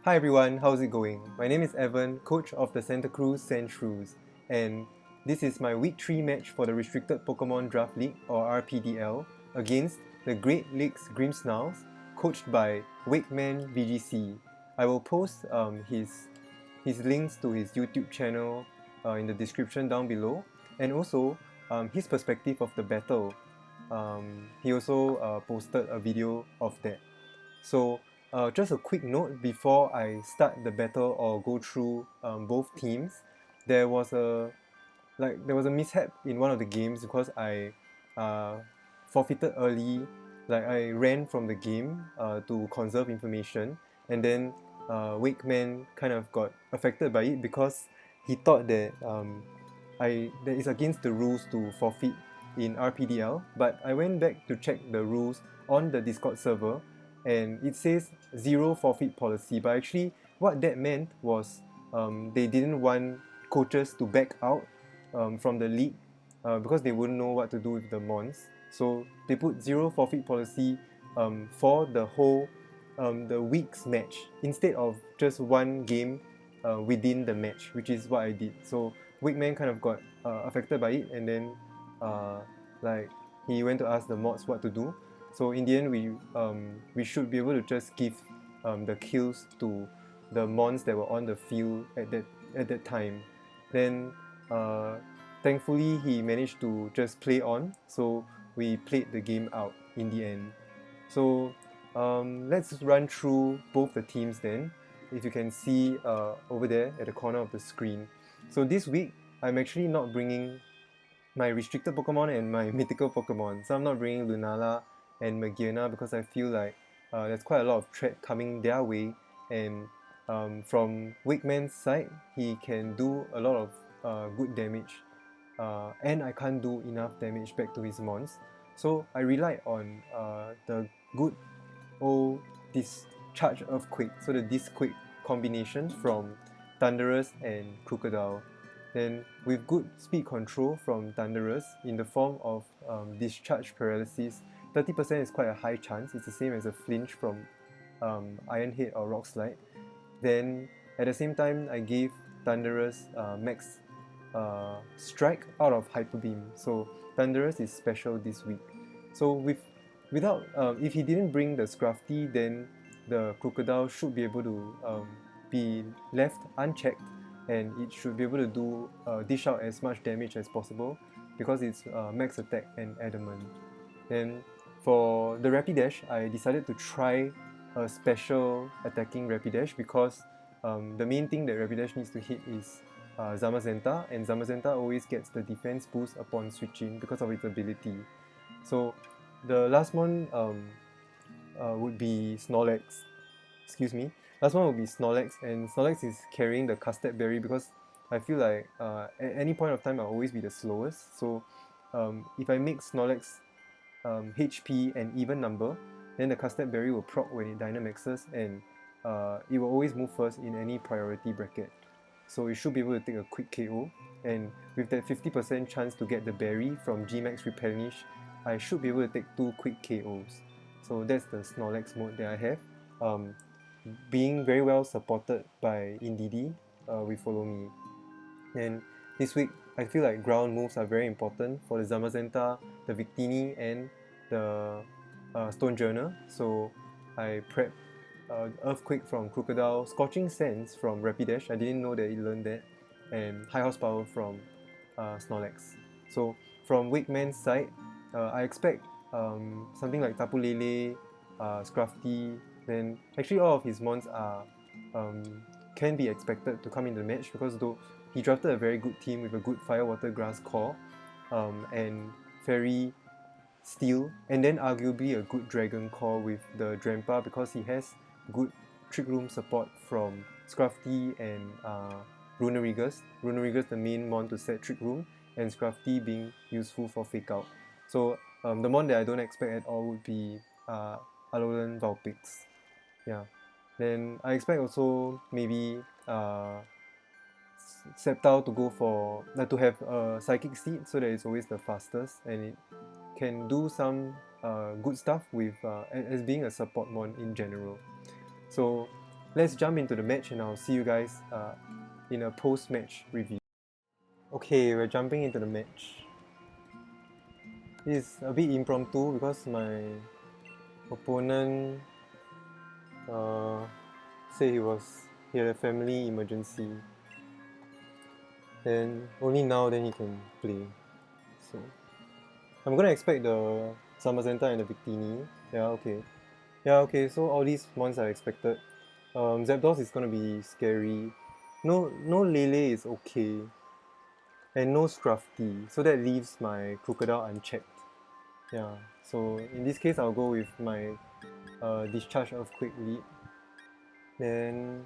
Hi everyone, how's it going? My name is Evan, coach of the Santa Cruz Sandshrews, and this is my Week 3 match for the Restricted Pokemon Draft League, or RPDL, against the Great Lakes Grimmsnarls, coached by WakemanVGC. I will post his links to his YouTube channel in the description down below, and also his perspective of the battle. He also posted a video of that. So just a quick note before I start the battle or go through both teams. There was a mishap in one of the games because I forfeited early. Like I ran from the game to conserve information, and then Wakeman kind of got affected by it because he thought that that it's against the rules to forfeit in RPDL. But I went back to check the rules on the Discord server, and it says zero forfeit policy. But actually, what that meant was they didn't want coaches to back out from the league because they wouldn't know what to do with the mons. So they put zero forfeit policy for the whole the week's match instead of just one game within the match, which is what I did. So Wakeman kind of got affected by it, and then like he went to ask the mods what to do. So in the end, we should be able to just give the kills to the mons that were on the field at that time. Then thankfully he managed to just play on, so we played the game out in the end. So let's run through both the teams then. If you can see over there at the corner of the screen. So this week I'm actually not bringing my restricted Pokemon and my mythical Pokemon. So I'm not bringing Lunala and Magearna because I feel like there's quite a lot of threat coming their way, and from Wakeman's side, he can do a lot of good damage, and I can't do enough damage back to his mons. So I relied on the good old Discharge Earthquake, so the Disquake combination from Thundurus and Crocodile. Then with good speed control from Thundurus in the form of Discharge Paralysis, 30% is quite a high chance. It's the same as a flinch from Iron Head or Rock Slide. Then at the same time, I gave Thundurus max strike out of Hyper Beam. So Thundurus is special this week. So without if he didn't bring the Scrafty, then the Crocodile should be able to be left unchecked, and it should be able to do dish out as much damage as possible because it's max attack and adamant. Then for the Rapidash, I decided to try a special attacking Rapidash because the main thing that Rapidash needs to hit is Zamazenta, and Zamazenta always gets the defense boost upon switching because of its ability. So the last one would be Snorlax. Excuse me. Last one would be Snorlax, and Snorlax is carrying the Custard Berry because I feel like at any point of time I'll always be the slowest. So if I make Snorlax HP an even number, then the Custard Berry will proc when it Dynamaxes, and it will always move first in any priority bracket. So it should be able to take a quick KO, and with that 50% chance to get the berry from Gmax Replenish, I should be able to take 2 quick KOs. So that's the Snorlax mode that I have. Being very well supported by Indeedee with Follow Me. And this week, I feel like ground moves are very important for the Zamazenta, the Victini, and the Stonejourner. So I prepped Earthquake from Crocodile, Scorching Sands from Rapidash, I didn't know that it learned that, and High Horsepower from Snorlax. So from Wakeman's side, I expect something like Tapu Lele, Scrafty. Then actually all of his mons are can be expected to come in the match because though he drafted a very good team with a good Fire Water Grass core and Fairy Steel, and then arguably a good Dragon core with the Drampa because he has good Trick Room support from Scrafty and Runerigus. Runerigus the main mon to set Trick Room, and Scrafty being useful for Fake Out. So the mon that I don't expect at all would be Alolan Vulpix. Yeah. Then I expect also maybe Sceptile to go for to have a Psychic Seed so that it's always the fastest, and it can do some good stuff with as being a support mon in general. So let's jump into the match and I'll see you guys in a post-match review. Okay, we're jumping into the match. It's a bit impromptu because my opponent said he had a family emergency. Then only now then he can play. So I'm gonna expect the Zamazenta and the Victini. Yeah, okay. Yeah, okay, so all these ones are expected. Zapdos is gonna be scary. No Lele is okay. And no Scrafty, so that leaves my Crocodile unchecked. Yeah, so in this case I'll go with my Discharge Earthquake lead. Then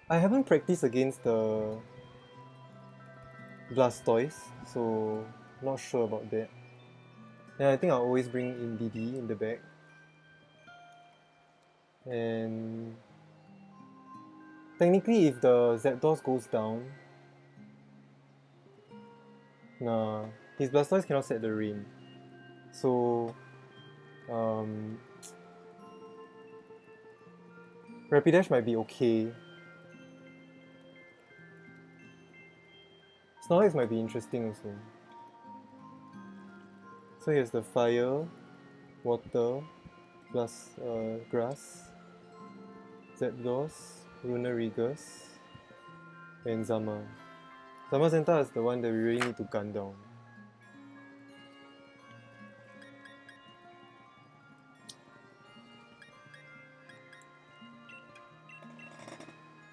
I haven't practiced against the Blastoise, so not sure about that. Yeah, I think I'll always bring in DD in the back. And technically if the Zapdos goes down, nah, his Blastoise cannot set the rain. So Rapidash might be okay. Snorlax might be interesting also. So here's the Fire, Water, plus Grass, Zapdos, Runerigus, and Zama. Zamazenta is the one that we really need to gun down.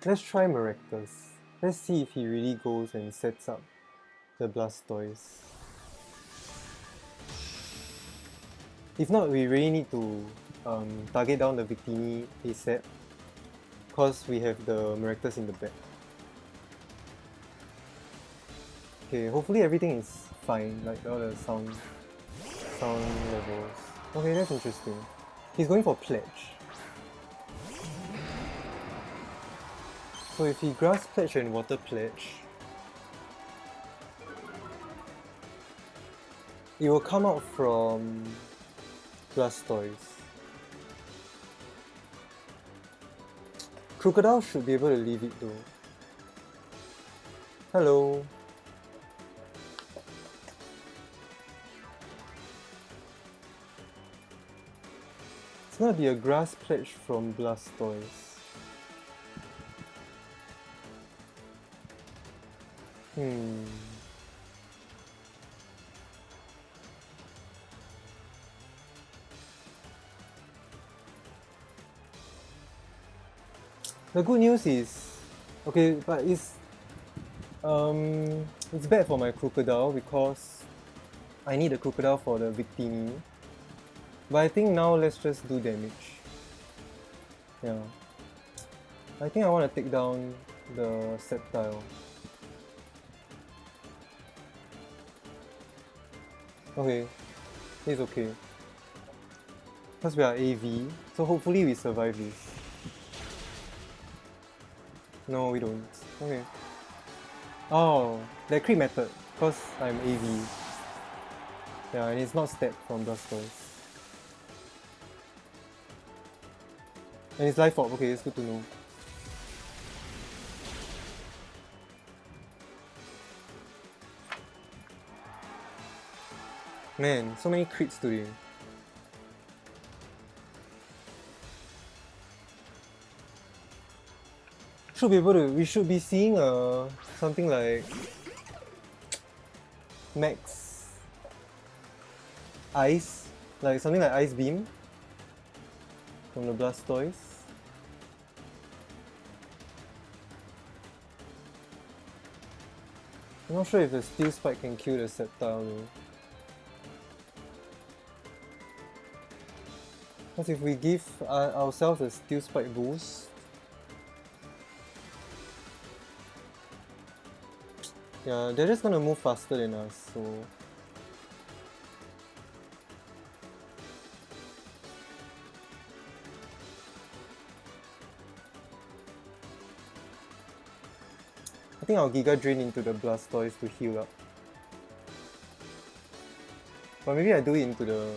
Let's try Maractus. Let's see if he really goes and sets up the Blastoise. If not, we really need to target down the Victini ASAP, because we have the Maractus in the back. Okay, hopefully everything is fine, like all the sound levels. Okay, that's interesting. He's going for Pledge. So if he Grass Pledge and Water Pledge, it will come out from Blastoise. Crocodile should be able to leave it though. Hello. It's gonna be a Grass Pledge from Blastoise. The good news is, okay, but it's bad for my Crocodile because I need a Crocodile for the Victini. But I think now let's just do damage. Yeah. I think I want to take down the Sceptile. Okay, it's okay. Because we are AV, so hopefully we survive this. No, we don't. Okay. Oh, that crit method, because I'm AV. Yeah, and it's not stacked from Blastoise. And it's Life Orb, okay, it's good to know. Man, so many crits today. We should be seeing something like Max Ice, like something like Ice Beam from the Blastoise. I'm not sure if the Steel Spike can kill the Sceptile though. Because if we give ourselves a Steel Spike boost, yeah, they're just gonna move faster than us, so... I think I'll Giga Drain into the Blastoise to heal up. But maybe I do it into the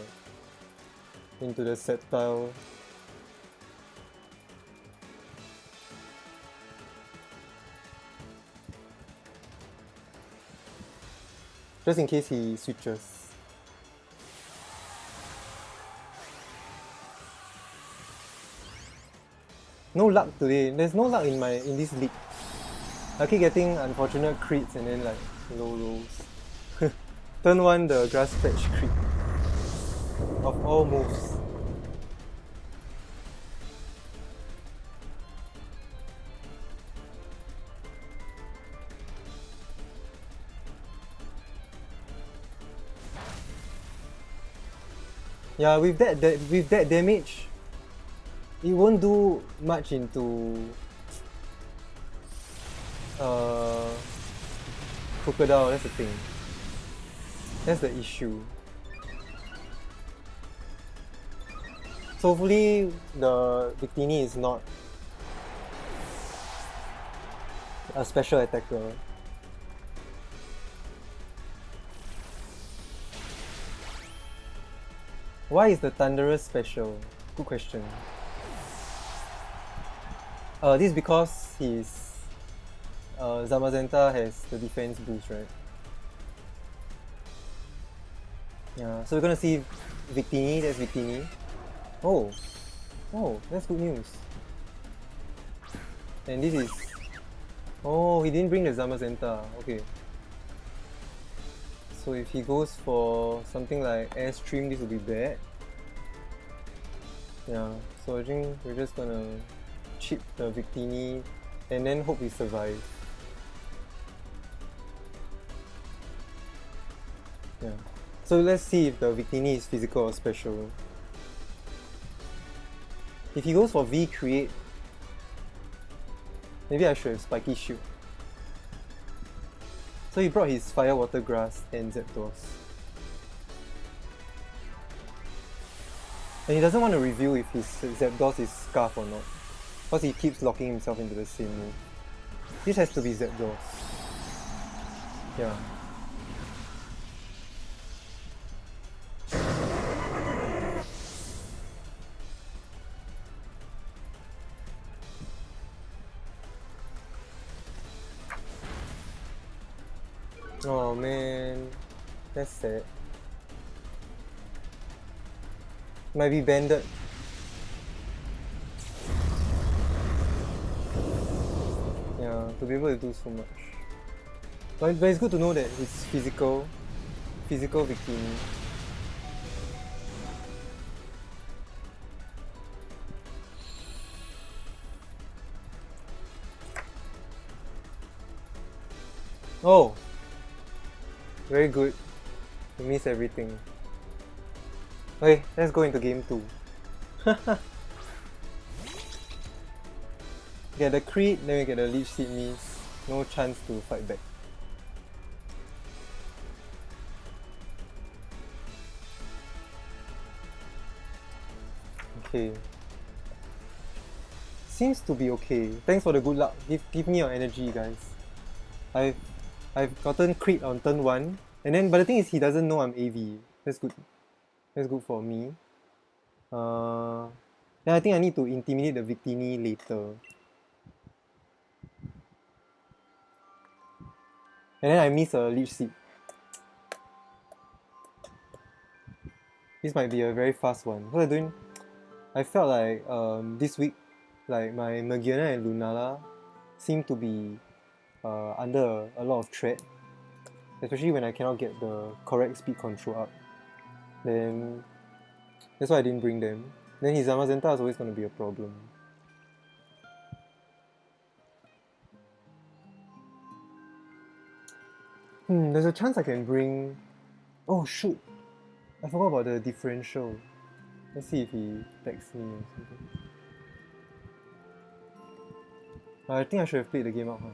into the Sceptile. Just in case he switches. No luck today. There's no luck in this league. I keep getting unfortunate crits and then like low rolls. Turn 1 the grass patch crit. Of all moves. Yeah, with that damage, it won't do much into Crocodile, that's the thing. That's the issue. So hopefully the Victini is not a special attacker. Why is the Thunderous special? Good question. This is because his Zamazenta has the defense boost, right? Yeah, so we're gonna see Victini, that's Victini. Oh, that's good news. And this is... Oh, he didn't bring the Zamazenta, okay. So if he goes for something like Airstream, this will be bad. Yeah, so I think we're just gonna chip the Victini and then hope we survive. Yeah. So let's see if the Victini is physical or special. If he goes for V create, maybe I should have Spiky Shield. So he brought his Fire, Water, Grass and Zapdos. And he doesn't want to reveal if his Zapdos is Scarf or not, because he keeps locking himself into the same move. This has to be Zapdos. Yeah. Oh man, that's sad. Might be banded. Yeah, to be able to do so much. But it's good to know that it's physical Victini. Oh! Very good. You miss everything. Okay, let's go into game 2. Get the crit, then we get the Leech Seed miss. No chance to fight back. Okay. Seems to be okay. Thanks for the good luck. Give me your energy, guys. I've gotten crit on turn 1, and then but the thing is he doesn't know I'm AV. That's good. That's good for me. Then I think I need to intimidate the Victini later. And then I miss a Leech Seed. This might be a very fast one. What I'm doing, I felt like this week, like my Mergiana and Lunala seem to be under a lot of threat, especially when I cannot get the correct speed control up. Then that's why I didn't bring them. Then his Zamazenta is always going to be a problem. There's a chance I can bring... Oh shoot! I forgot about the differential. Let's see if he texts me or something. I think I should have played the game out, huh?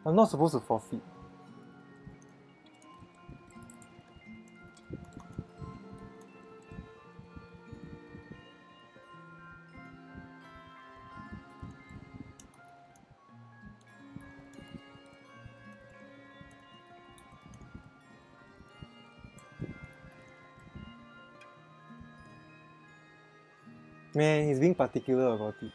I'm not supposed to forfeit. Man, he's being particular about it.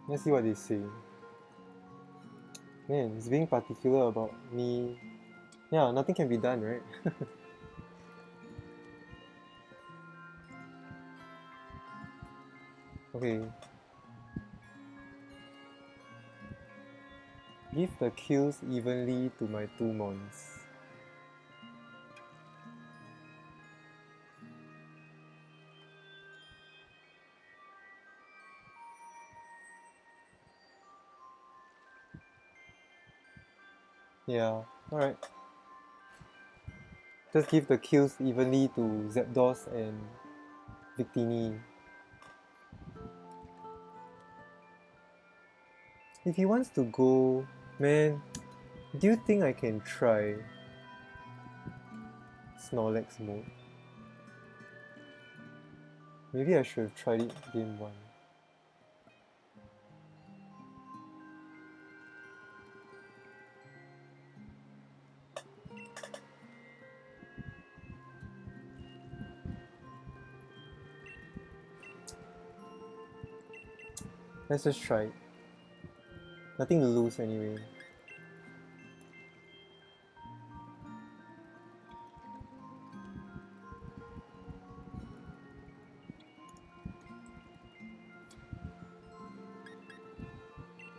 Let's see what they say. Man, he's being particular about me. Yeah, nothing can be done, right? Okay. Give the kills evenly to my 2 mons. Yeah, alright. Just give the kills evenly to Zapdos and Victini. If he wants to go, man, do you think I can try Snorlax mode? Maybe I should have tried it game 1. Let's just try it. Nothing to lose anyway.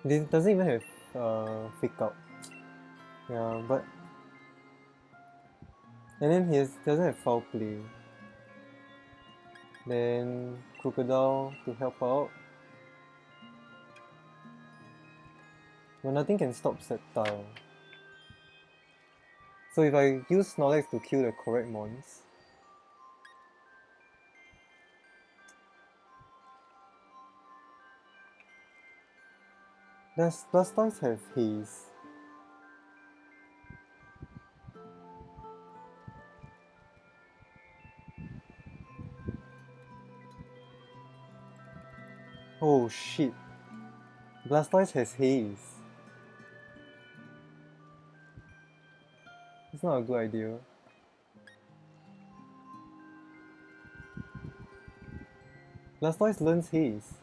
This doesn't even have fake out. Yeah, but and then he doesn't have foul play. Then Crocodile to help out. But nothing can stop Sceptile. So if I use Snorlax to kill the correct mons, does Blastoise have haze? Oh shit. Blastoise has haze. It's not a good idea. Blastoise learns haze.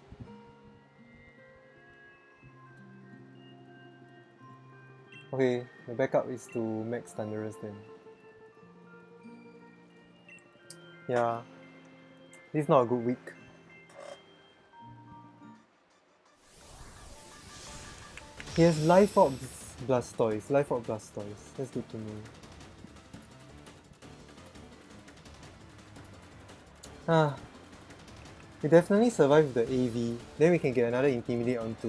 Okay, the backup is to max Thunderous then. Yeah, this is not a good week. He has Life Orb Blastoise. Life Orb Blastoise. That's good to know. Ah, we definitely survived the AV. Then we can get another Intimidate onto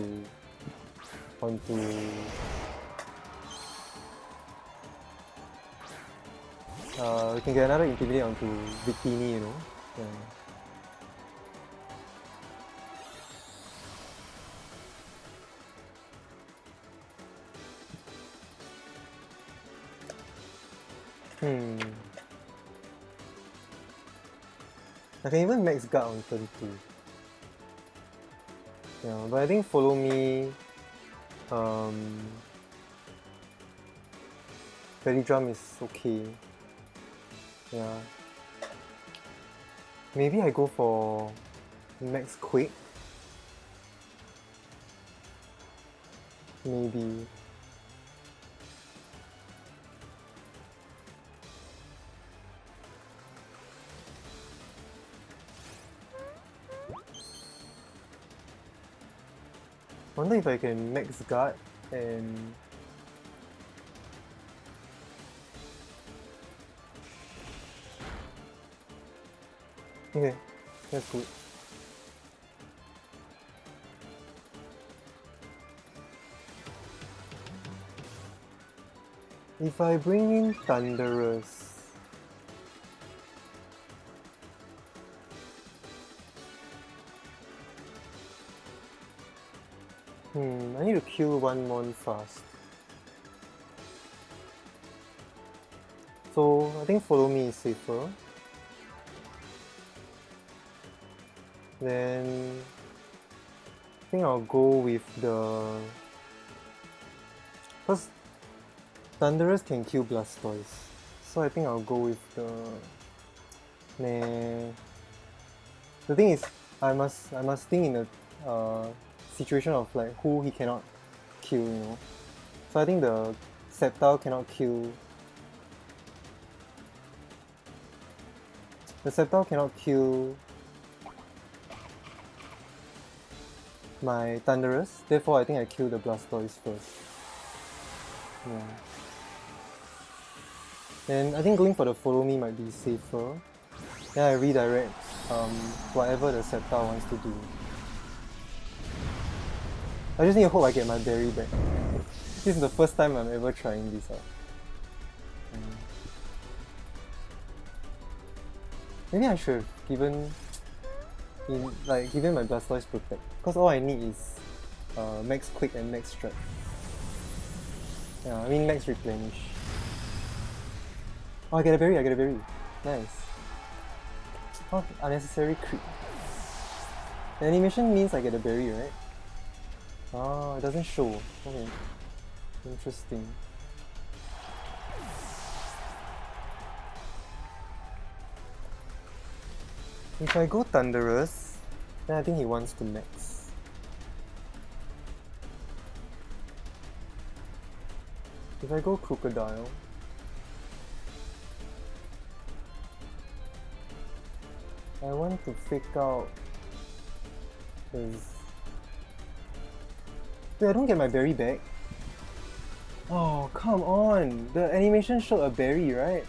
we can get another Intimidate onto Victini, you know. Yeah. I can even max guard on turn 2. Yeah, but I think follow me. Belly is okay. Yeah. Maybe I go for max Quake. Maybe. I wonder if I can max guard and okay, that's good. If I bring in Thunderous, I need to kill one mon fast. So I think follow me is safer. Then I think I'll go with the... First, Thunderous can kill Blastoise, so I think I'll go with the... Nah. The thing is, I must think in a situation of like who he cannot kill, you know. So I think the Sceptile cannot kill... The Sceptile cannot kill my Thunderous, therefore I think I kill the Blastoise first. Yeah. And I think going for the follow me might be safer. Then I redirect whatever the Sceptile wants to do. I just need to hope I get my berry back. This is the first time I'm ever trying this out. Maybe I should have given my Blastoise Protect, because all I need is Max Quick and Max Strike. Yeah, I mean Max Replenish. Oh, I get a berry, Nice. Oh, unnecessary crit. The animation means I get a berry, right? Oh, it doesn't show. Okay. Interesting. If I go Thunderous, then I think he wants to max. If I go Crocodile, I want to fake out his... Wait, I don't get my berry back? Oh, come on! The animation showed a berry, right?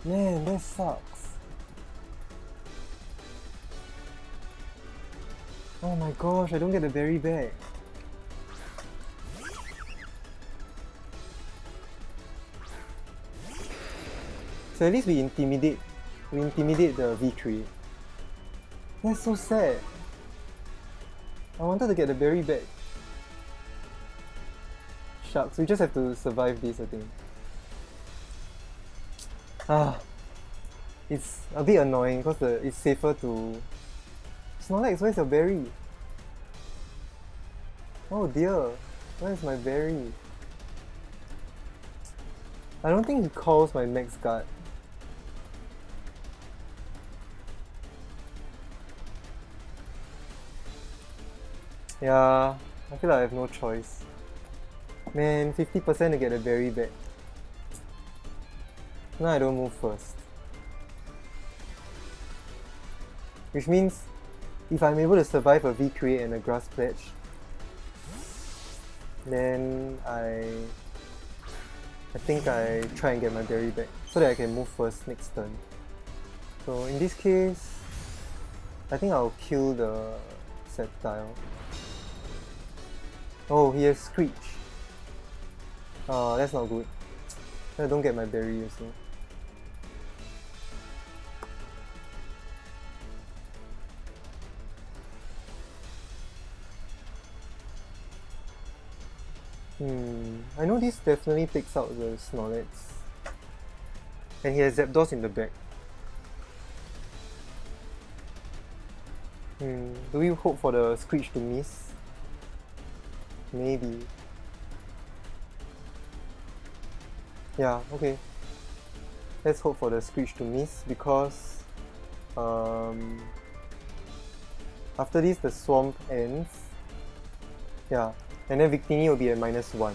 Man, that sucks. Oh my gosh, I don't get the berry back. So at least we intimidate the V-Create. That's so sad. I wanted to get the berry back. Shucks, we just have to survive this, I think. It's a bit annoying because it's safer to... Snorlax, where's your berry? Oh dear, where's my berry? I don't think he calls my max guard. Yeah, I feel like I have no choice. Man, 50% to get a berry back. Now I don't move first. Which means, if I'm able to survive a V-Create and a Grass Pledge, then I think I try and get my berry back so that I can move first next turn. So in this case, I think I'll kill the Sceptile. Oh, he has Screech. Oh, that's not good. I don't get my berry also. I know this definitely takes out the Snorlax. And he has Zapdos in the back. Do we hope for the Screech to miss? Maybe. Yeah, okay. Let's hope for the Screech to miss because after this the Swamp ends. Yeah, and then Victini will be at -1.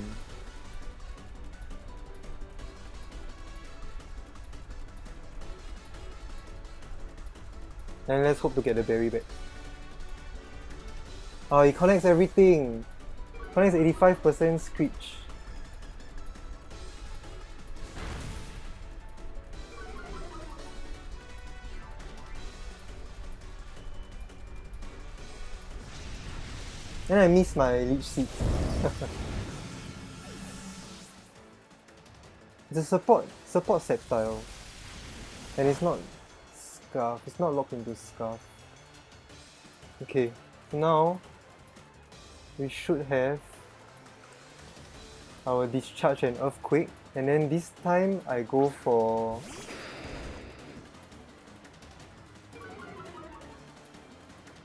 And let's hope to get the berry back. Oh, he collects everything! Connect is 85% Screech. And I miss my Leech Seed. It's a support Sceptile. And it's not Scarf, it's not locked into Scarf. Okay, now we should have our Discharge and Earthquake, and then this time I go for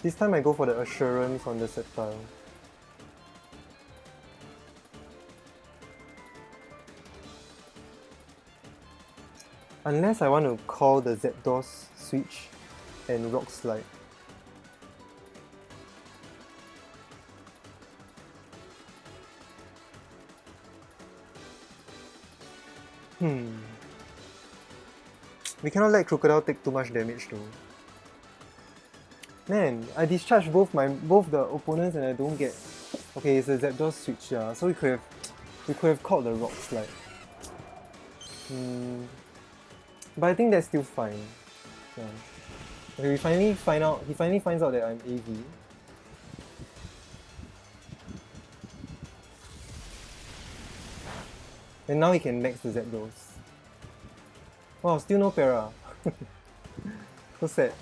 the Assurance on the Sceptile. Unless I want to call the Zapdos switch and Rock Slide. We cannot let Crocodile take too much damage though. Man, I discharge both the opponents and I don't get. Okay, it's a Zapdos switch, yeah. So we could have called the Rock Slide. But I think that's still fine. Yeah. Okay, he finally finds out that I'm AV. And now he can max the Zapdos. Wow, still no para. So sad.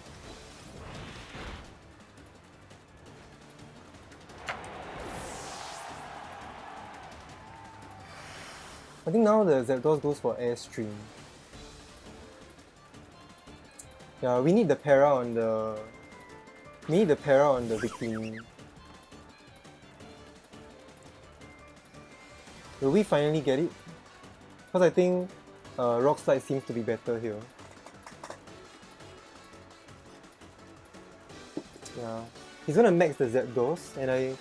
I think now the Zapdos goes for Airstream. Yeah, we need the para on the Victini. Will we finally get it? Because I think Rock Slide seems to be better here. Yeah, he's gonna max the Zapdos, and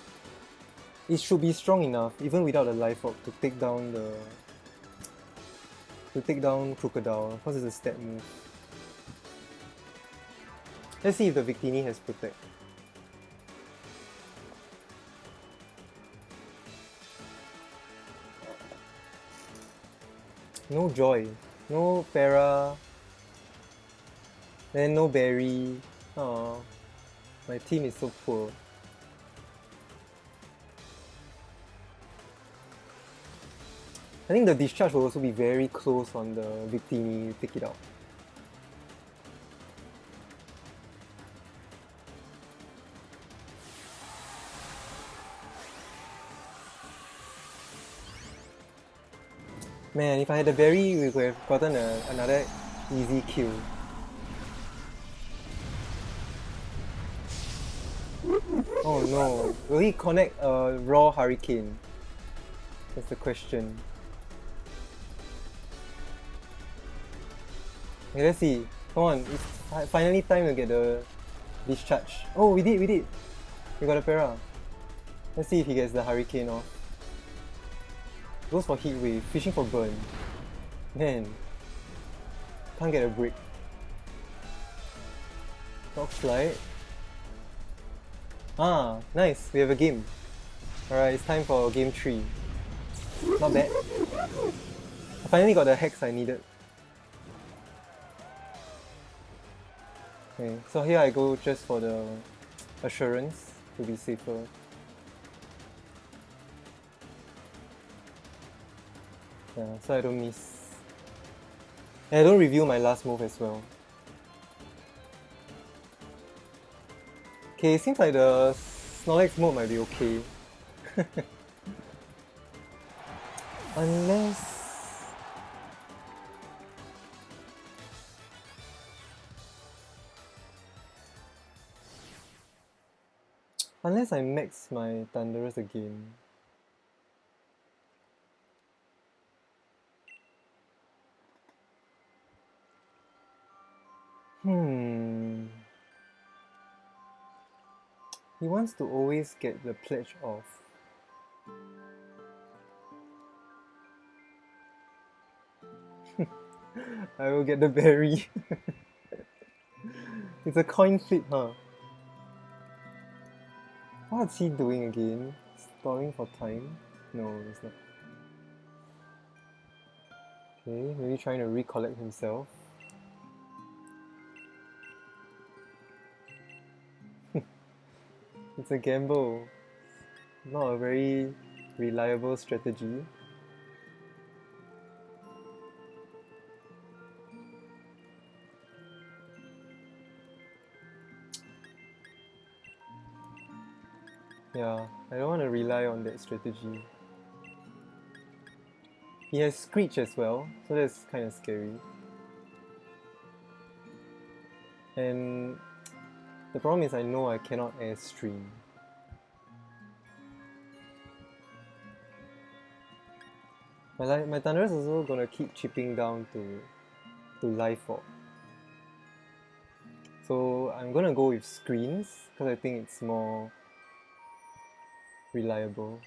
it should be strong enough, even without a Life Orb, to take down Crocodile, because it's a step move. Let's see if the Victini has Protect. No Joy, no Para, then no Berry. Aww, my team is so poor. I think the Discharge will also be very close on the Victini to take it out. Man, if I had the berry, we could have gotten another easy kill. Oh no, will he connect a raw Hurricane? That's the question. Okay, let's see. Come on, it's finally time to get the Discharge. Oh, we did! We got a para. Let's see if he gets the Hurricane off. Goes for Heat Wave, fishing for burn. Man, can't get a break. Rock Slide. Ah, nice, we have a game. Alright, it's time for game 3. Not bad. I finally got the Hex I needed. Okay, so here I go just for the Assurance to be safer. Yeah, so I don't miss. And I don't reveal my last move as well. Okay, seems like the Snorlax mode might be okay. Unless I max my Thunderous again. He wants to always get the pledge off. I will get the berry. It's a coin flip, huh? What's he doing again? stalling for time? No, it's not. Okay, maybe trying to recollect himself. It's a gamble. Not a very reliable strategy. Yeah, I don't want to rely on that strategy. He has Screech as well, so that's kind of scary. And the problem is I know I cannot Airstream. My Thunder is also gonna keep chipping down to Life Orb. So I'm gonna go with Screens, because I think it's more reliable.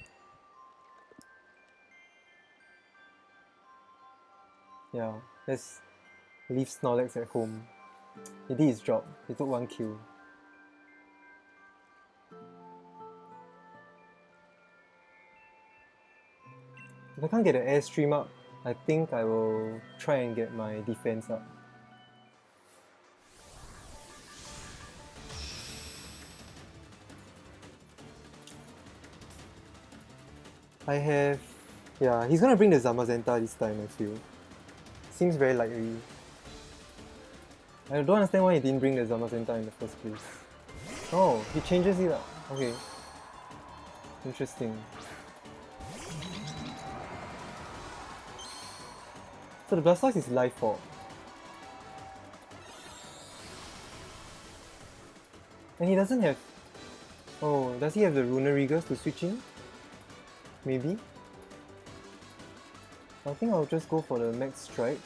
Yeah, let's leave Snorlax at home. He did his job, he took 1 kill. If I can't get the Airstream up, I think I will try and get my defense up. Yeah, he's gonna bring the Zamazenta this time, I feel. Seems very likely. I don't understand why he didn't bring the Zamazenta in the first place. Oh, he changes it up. Okay. Interesting. So the Blastoise is Life Orb. And he doesn't have... Oh, does he have the Runerigas to switch in? Maybe? I think I'll just go for the Max Strike.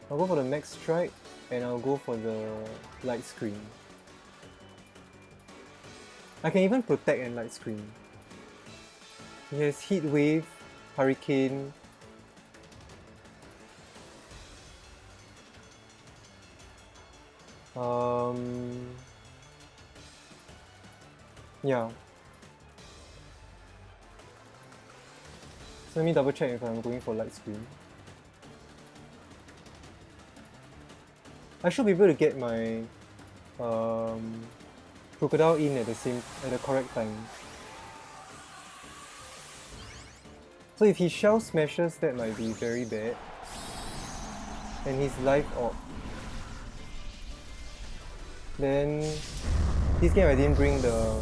I'll go for the Max Strike and I'll go for the Light Screen. I can even Protect and Light Screen. He has Heat Wave, Hurricane. Yeah. So let me double check if I'm going for Light Screen. I should be able to get my Crocodile in at the correct time. So if he Shell Smashes, that might be very bad. And his Life Orb. Then this game I didn't bring the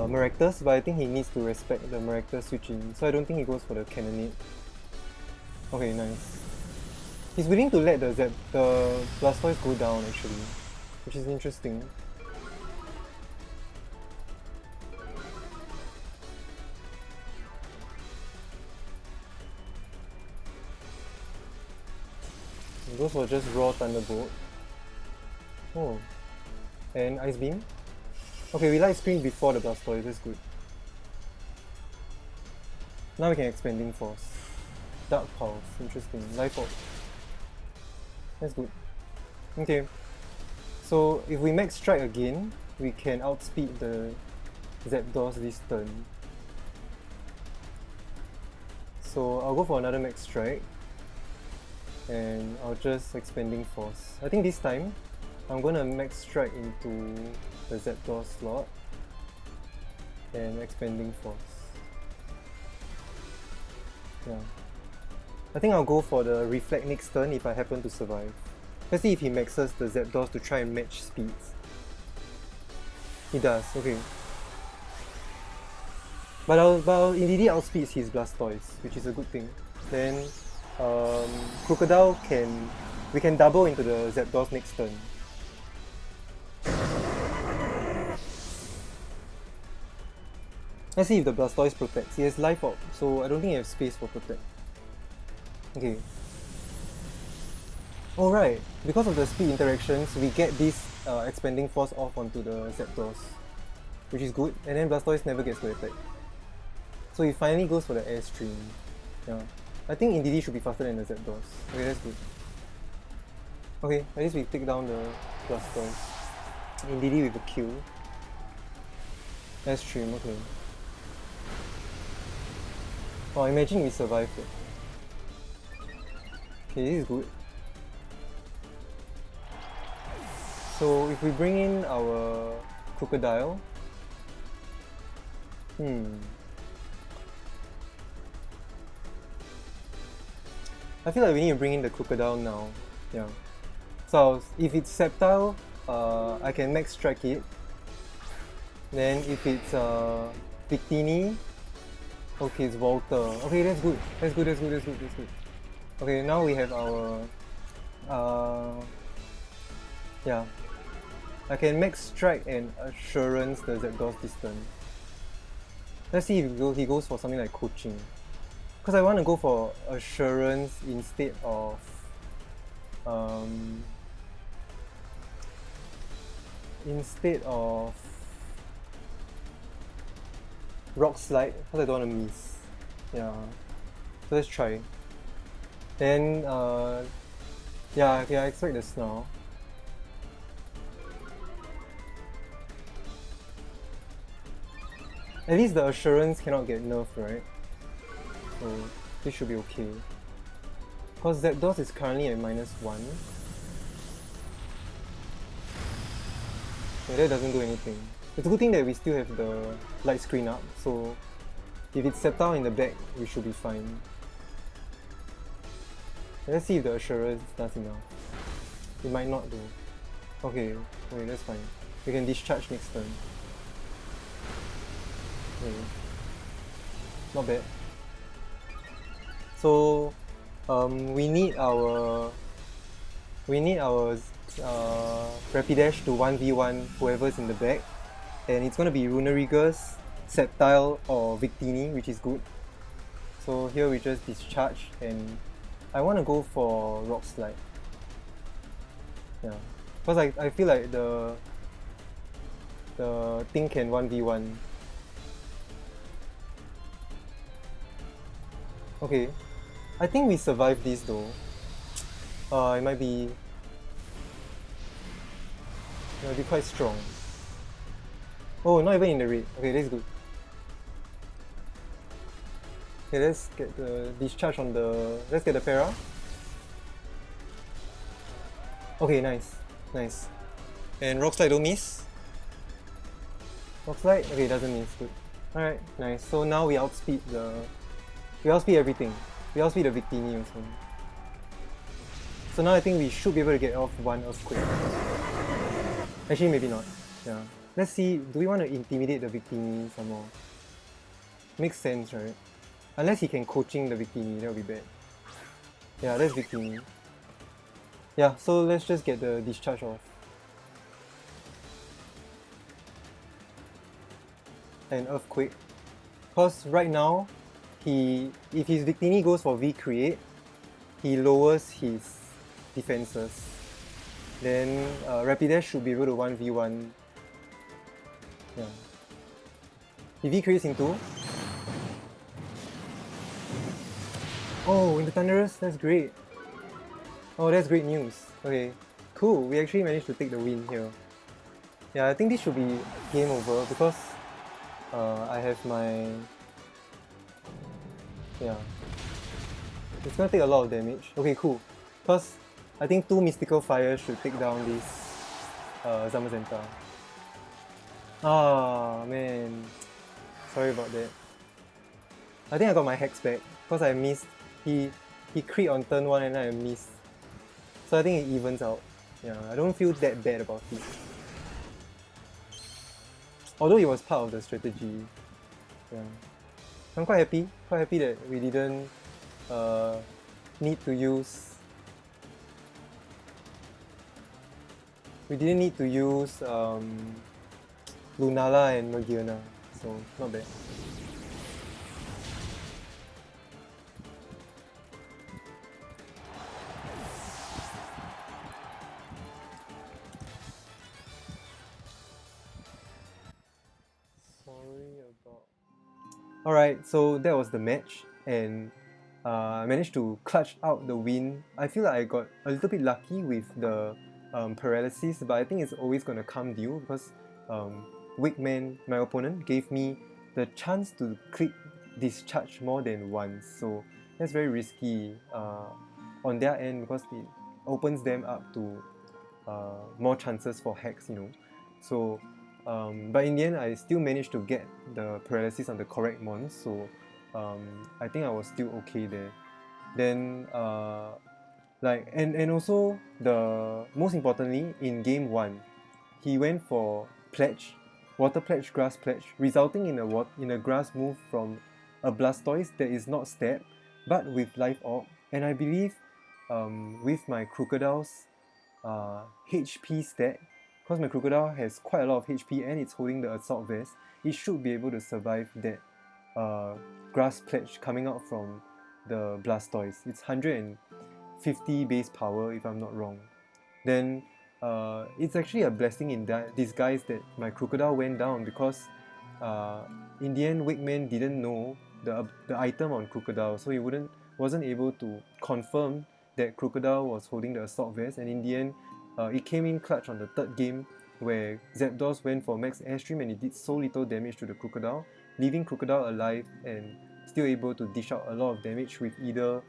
Maractus, but I think he needs to respect the Maractus switching, so I don't think he goes for the Cannonade. Okay, nice. He's willing to let the Blastoise go down actually, which is interesting. He goes for just raw Thunderbolt. Oh, and Ice Beam. Okay, we Light Screen before the Blastoise, that's good. Now we can Expanding Force. Dark Pulse, interesting. Life Orb. That's good. Okay. So if we Max Strike again, we can outspeed the Zapdos this turn. So I'll go for another Max Strike. And I'll just Expanding Force. I think this time, I'm gonna Max Strike into the Zapdos slot and Expanding Force. Yeah. I think I'll go for the Reflect next turn if I happen to survive. Let's see if he maxes the Zapdos to try and match speeds. He does, okay. But I'll indeed outspeed his Blastoise, which is a good thing. Then Crocodile we can double into the Zapdos next turn. Let's see if the Blastoise protects. He has Life Orb, so I don't think he has space for Protect. Okay. Alright, because of the speed interactions, we get this Expanding Force off onto the Zapdos, which is good, and then Blastoise never gets to attack. So he finally goes for the Airstream. Yeah. I think Indeedee should be faster than the Zapdos. Okay, that's good. Okay, at least we take down the Blastoise. Indeedee with a kill. Airstream, okay. Oh, imagine we survived it. Okay, this is good. So if we bring in our crocodile, I feel like we need to bring in the crocodile now. Yeah. So if it's Sceptile, I can max strike it. Then if it's Victini, okay, it's Walter. Okay, that's good. That's good. That's good. That's good. That's good. Okay, now we have our yeah. I can max strike and assurance the Zapdos distance. Let's see if he goes for something like coaching. Because I want to go for assurance instead of rock slide, because I don't want to miss. Yeah. So let's try. Then yeah, I expect the Snarl. At least the assurance cannot get nerfed, right? So this should be okay. Because Zapdos is currently at -1. Yeah, that doesn't do anything. It's a good thing that we still have the light screen up, so if it's Sceptile in the back, we should be fine. Let's see if the assurance does enough. It might not do. Okay, that's fine. We can discharge next turn. Okay. Not bad. So we need our Rapidash to 1v1 whoever's in the back, and it's gonna be Runerigus, Sceptile or Victini, which is good. So here we just discharge, and I want to go for Rock Slide. Yeah, because I feel like the thing can 1v1. Okay, I think we survived this though. It might be quite strong. Oh, not even in the raid. Okay, that's good. Okay, let's get the discharge on the... Let's get the para. Okay, nice. Nice. And Rock Slide don't miss. Rock Slide? Okay, doesn't miss. Good. Alright, nice. So now we outspeed the... We outspeed everything. We outspeed the Victini also. So now I think we should be able to get off one Earthquake. Actually, maybe not. Yeah. Let's see, do we want to intimidate the Victini some more? Makes sense, right? Unless he can coaching the Victini, that would be bad. Yeah, that's Victini. Yeah, so let's just get the discharge off. And Earthquake. Because right now, if his Victini goes for V-Create, he lowers his defenses. Then Rapidash should be able to 1v1. Yeah. If he creates into... Oh, into Thunderous? That's great. Oh, that's great news. Okay, cool. We actually managed to take the win here. Yeah, I think this should be game over because I have my... Yeah. It's gonna take a lot of damage. Okay, cool. Because I think 2 Mystical Fire should take down this Zamazenta. Ah, man. Sorry about that. I think I got my Hex back because I missed. He crit on turn 1 and then I missed. So I think it evens out. Yeah, I don't feel that bad about it. Although it was part of the strategy. Yeah. I'm quite happy that we didn't need to use Lunala and Mergiana, so not bad. Alright, so that was the match, and I managed to clutch out the win. I feel like I got a little bit lucky with the paralysis, but I think it's always going to come due because Wakeman, my opponent, gave me the chance to click discharge more than once, so that's very risky on their end because it opens them up to more chances for hacks, you know. So, but in the end, I still managed to get the paralysis on the correct mon, so I think I was still okay there. Then, and also the most importantly in game 1, he went for pledge, water pledge, grass pledge, resulting in a grass move from a Blastoise that is not stab, but with life orb. And I believe with my Crocodile's HP stat, because my Crocodile has quite a lot of HP and it's holding the Assault Vest, it should be able to survive that grass pledge coming out from the Blastoise. It's 150 base power if I'm not wrong. Then it's actually a blessing in disguise that my Crocodile went down, because in the end Wakeman didn't know the item on Crocodile, so he wasn't able to confirm that Crocodile was holding the Assault Vest, and in the end it came in clutch on the third game where Zapdos went for max airstream and it did so little damage to the Crocodile, leaving Crocodile alive and still able to dish out a lot of damage with either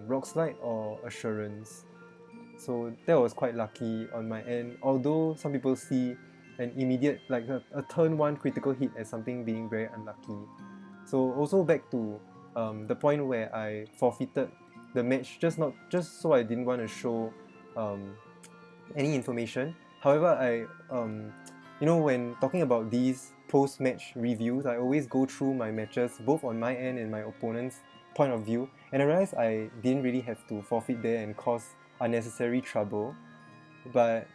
Rock Slide or Assurance. So that was quite lucky on my end, although some people see an immediate, like a turn 1 critical hit as something being very unlucky. So also back to the point where I forfeited the match, just so I didn't want to show any information. However, I when talking about these post-match reviews, I always go through my matches both on my end and my opponent's point of view, and I realized I didn't really have to forfeit there and cause unnecessary trouble, but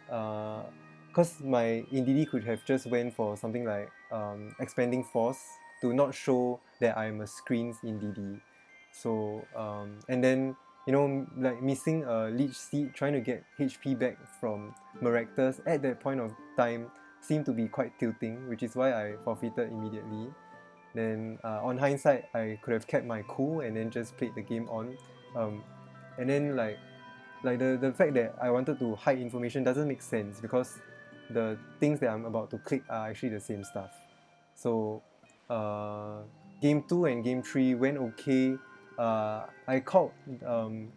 because my Indeedee could have just went for something like expanding force to not show that I'm a screens Indeedee. So and then like missing a Leech Seed, trying to get HP back from Maractus at that point of time seemed to be quite tilting, which is why I forfeited immediately. Then on hindsight, I could have kept my cool and then just played the game on, and then like the fact that I wanted to hide information doesn't make sense, because the things that I'm about to click are actually the same stuff. So game 2 and game 3 went okay. I called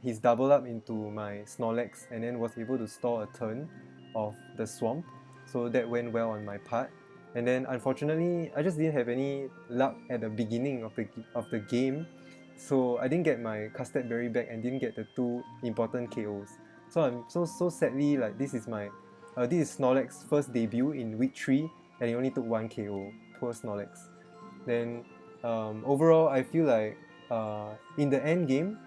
his double up into my Snorlax and then was able to store a turn of the swamp, so that went well on my part. And then unfortunately I just didn't have any luck at the beginning of the game, so I didn't get my Custard Berry back and didn't get the 2 important KOs. So I'm so sadly, like, this is Snorlax's first debut in week 3 and he only took 1 KO. Poor Snorlax. Then overall I feel like in the end game,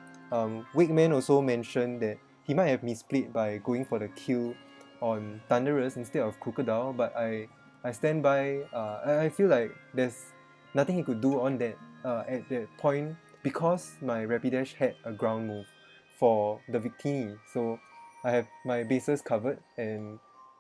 Wakeman also mentioned that he might have misplayed by going for the kill on Thundurus instead of Crocodile, but I stand by. I feel like there's nothing he could do on that at that point, because my Rapidash had a ground move for the Victini, so I have my bases covered, and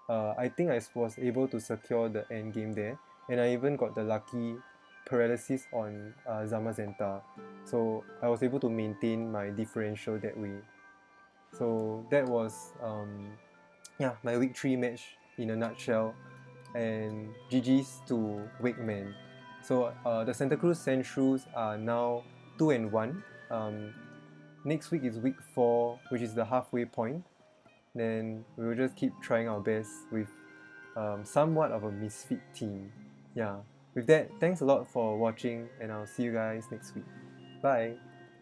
I think I was able to secure the end game there, and I even got the lucky paralysis on Zamazenta, so I was able to maintain my differential that way. So that was my week 3 match in a nutshell, and GG's to Wakeman. So the Santa Cruz Sandshrews are now 2-1. Next week is week 4, which is the halfway point. Then we will just keep trying our best with somewhat of a misfit team. Yeah. With that, thanks a lot for watching, and I'll see you guys next week. Bye!